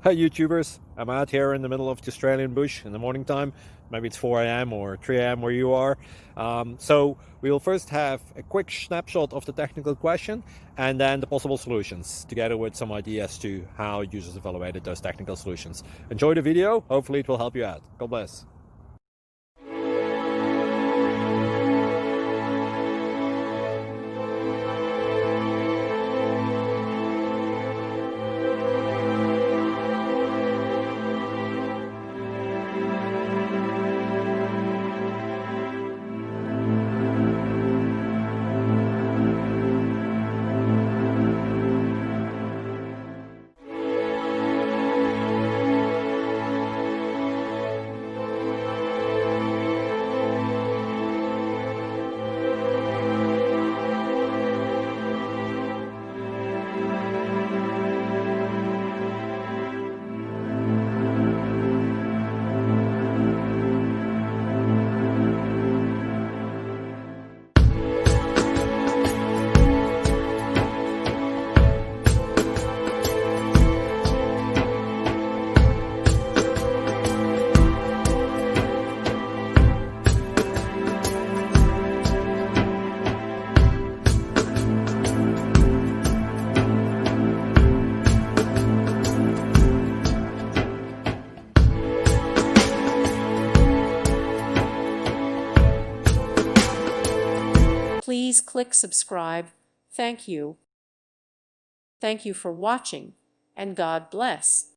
Hi YouTubers, I'm out here in the middle of the Australian bush in the morning time. Maybe it's 4 a.m. or 3 a.m. where you are. So we'll first have a quick snapshot of the technical question and then the possible solutions, together with some ideas to how users evaluated those technical solutions. Enjoy the video, hopefully it will help you out. God bless. Please click subscribe. Thank you. Thank you for watching, and God bless.